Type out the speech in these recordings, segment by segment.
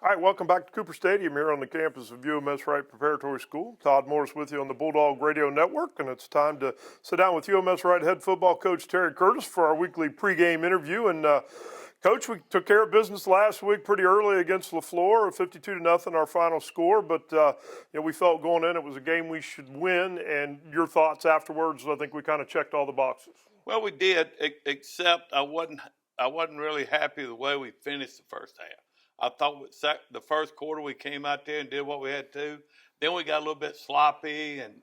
All right, welcome back to Cooper Stadium here on the campus of UMS-Wright Preparatory School. Todd Morris with you on the Bulldog Radio Network, and it's time to sit down with UMS-Wright head football coach Terry Curtis for our weekly pregame interview. And Coach, we took care of business last week pretty early against LaFleur, 52-0 our final score. But we felt going in it was a game we should win. And your thoughts afterwards? I think we kind of checked all the boxes. Well, we did, except I wasn't really happy the way we finished the first half. I thought the first quarter we came out there and did what we had to. Then we got a little bit sloppy and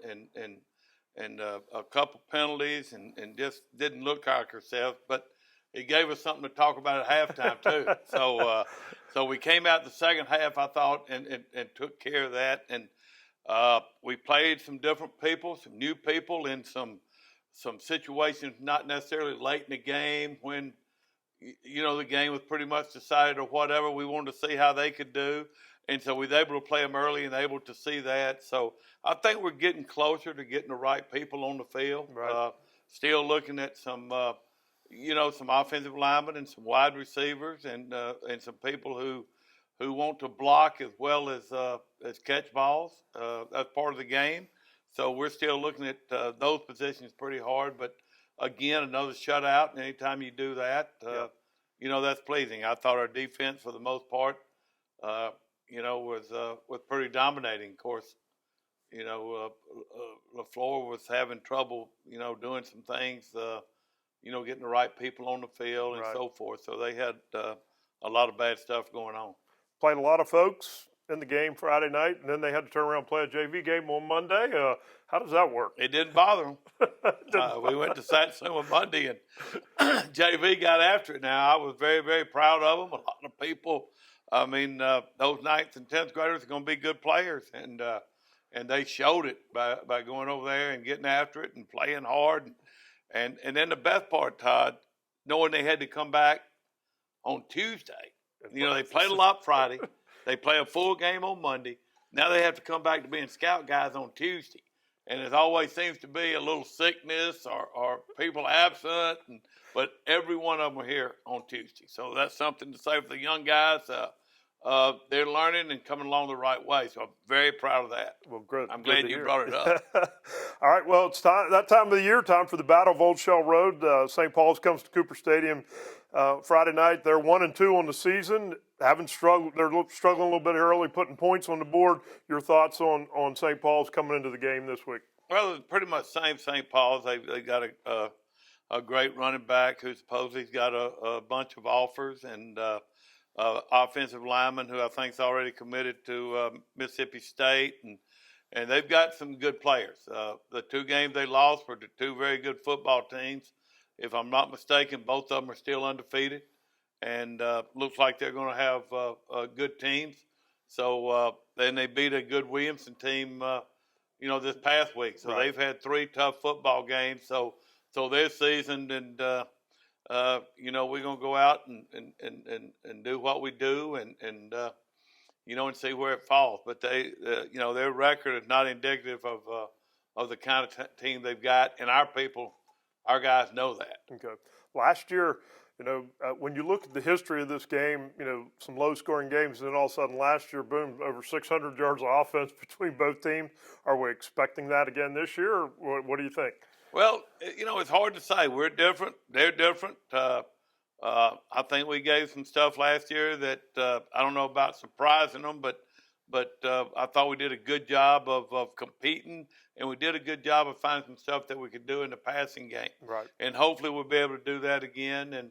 a couple penalties and just didn't look like ourselves. But it gave us something to talk about at halftime too. So we came out the second half, I thought, and took care of that. And we played some different people, some new people in some situations, not necessarily late in the game when the game was pretty much decided or whatever. We wanted to see how they could do. And so we were able to play them early and able to see that. So I think we're getting closer to getting the right people on the field. Right. Still looking at some, some offensive linemen and some wide receivers and some people who want to block as well as catch balls. That's part of the game. So we're still looking at those positions pretty hard. But again, another shutout, and anytime you do that, that's pleasing. I thought our defense, for the most part, was pretty dominating. Of course, LaFleur was having trouble, doing some things, getting the right people on the field and so forth. So they had a lot of bad stuff going on. Played a lot of folks in the game Friday night, and then they had to turn around and play a JV game on Monday. How does that work? It didn't bother them. We went to Satsuma Monday, and JV got after it. Now, I was very, very proud of them. A lot of people, those 9th and 10th graders are going to be good players, and they showed it by going over there and getting after it and playing hard. And then the best part, Todd, knowing they had to come back on Tuesday. They played a lot Friday. They play a full game on Monday. Now they have to come back to being scout guys on Tuesday. And it always seems to be a little sickness or people absent. But every one of them are here on Tuesday. So that's something to say for the young guys. They're learning and coming along the right way. So I'm very proud of that. Well, good. I'm glad you brought it up. All right. Well, it's that time of the year, time for the Battle of Old Shell Road. St. Paul's comes to Cooper Stadium Friday night. They're 1-2 on the season. They're struggling a little bit early, putting points on the board. Your thoughts on St. Paul's coming into the game this week? Well, it's pretty much same St. Paul's. They got a great running back who supposedly got a bunch of offers and offensive lineman who I think is already committed to Mississippi State, and they've got some good players. The 2 games they lost were to 2 very good football teams. If I'm not mistaken, both of them are still undefeated, and looks like they're going to have good teams. So then they beat a good Williamson team, this past week. So they've had 3 tough football games. So they're seasoned, and we're going to go out and do what we do and see where it falls. But their record is not indicative of the kind of team they've got, and our guys know that. Okay. Last year, when you look at the history of this game, some low-scoring games, and then all of a sudden last year, boom, over 600 yards of offense between both teams. Are we expecting that again this year, or what do you think? Well, it's hard to say. We're different. They're different. I think we gave some stuff last year that I don't know about surprising them, but I thought we did a good job of competing, and we did a good job of finding some stuff that we could do in the passing game. Right. And hopefully we'll be able to do that again. And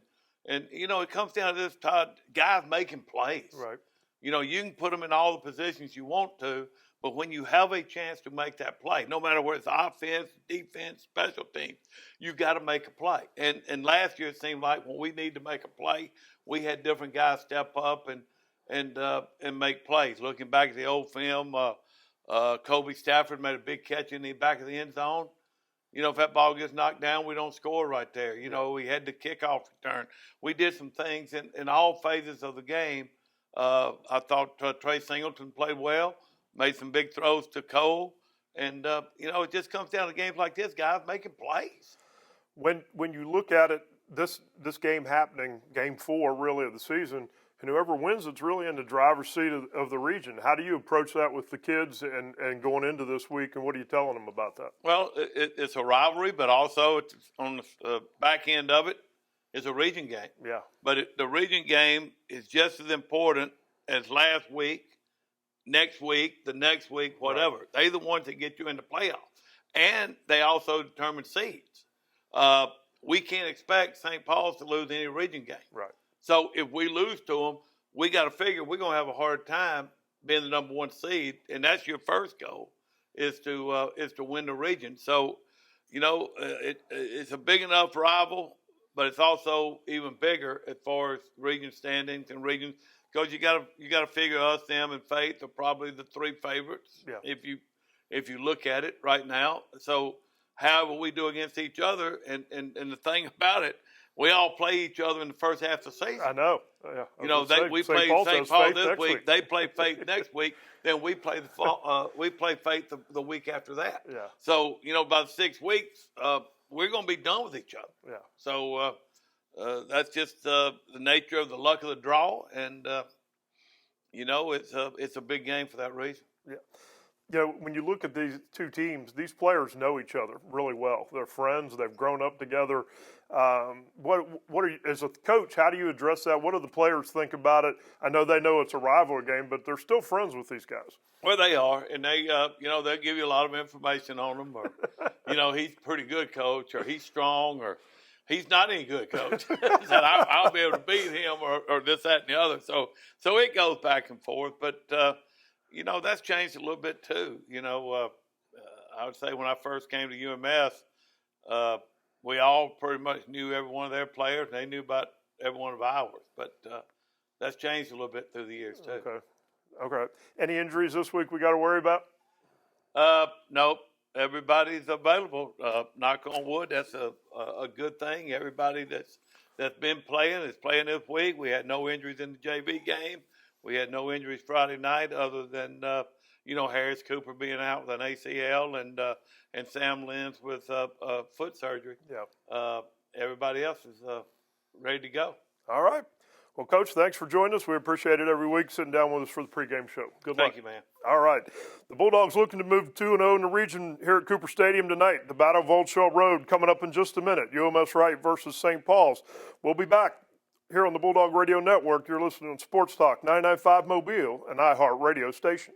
it comes down to this, Todd, guys making plays. Right. You can put them in all the positions you want to, but when you have a chance to make that play, no matter whether it's offense, defense, special teams, you've got to make a play. And last year it seemed like when we need to make a play, we had different guys step up and make plays. Looking back at the old film, Kobe Stafford made a big catch in the back of the end zone. If that ball gets knocked down, we don't score right there. We had the kickoff return. We did some things in all phases of the game. I thought Trey Singleton played well, made some big throws to Cole. And, it just comes down to games like this, guys making plays. When you look at it, this game happening, game 4 really of the season, and whoever wins, it's really in the driver's seat of the region. How do you approach that with the kids and going into this week, and what are you telling them about that? Well, it's a rivalry, but also it's on the back end of it is a region game. Yeah. But the region game is just as important as last week, next week, the next week, whatever. Right. They're the ones that get you in the playoffs. And they also determine seeds. We can't expect St. Paul's to lose any region game. Right. So if we lose to them, we got to figure we're going to have a hard time being the number one seed, and that's your first goal is to win the region. So, it's a big enough rival, but it's also even bigger as far as region standings and regions, because you got to figure us, them, and Faith are probably the three favorites. Yeah. If you look at it right now. So however we do against each other, and the thing about it, we all play each other in the first half of the season. I know. Yeah, We play St. Paul this week. They play Faith next week. Then we play Faith the week after that. Yeah. So about 6 weeks, we're going to be done with each other. Yeah. So that's just the nature of the luck of the draw, and it's a big game for that reason. Yeah. When you look at these two teams, these players know each other really well. They're friends. They've grown up together. What are you, as a coach, how do you address that? What do the players think about it? I know they know it's a rivalry game, but they're still friends with these guys. Well, they are, and they, they'll give you a lot of information on them, or, he's a pretty good coach, or he's strong, or he's not any good coach. He said, I'll be able to beat him, or this, that, and the other. So it goes back and forth, but that's changed a little bit too. I would say when I first came to UMS, we all pretty much knew every one of their players, and they knew about every one of ours. But that's changed a little bit through the years too. Okay. Any injuries this week we got to worry about? Nope. Everybody's available. Knock on wood. That's a good thing. Everybody that's been playing is playing this week. We had no injuries in the JV game. We had no injuries Friday night, other than Harris Cooper being out with an ACL and Sam Lynn's with foot surgery. Yeah. Everybody else is ready to go. All right. Well, Coach, thanks for joining us. We appreciate it every week, sitting down with us for the pregame show. Good luck. Thank you, man. All right. The Bulldogs looking to move 2-0 in the region here at Cooper Stadium tonight. The Battle of Old Shell Road coming up in just a minute. UMS-Wright versus St. Paul's. We'll be back here on the Bulldog Radio Network. You're listening to Sports Talk 99.5 Mobile, an iHeart radio station.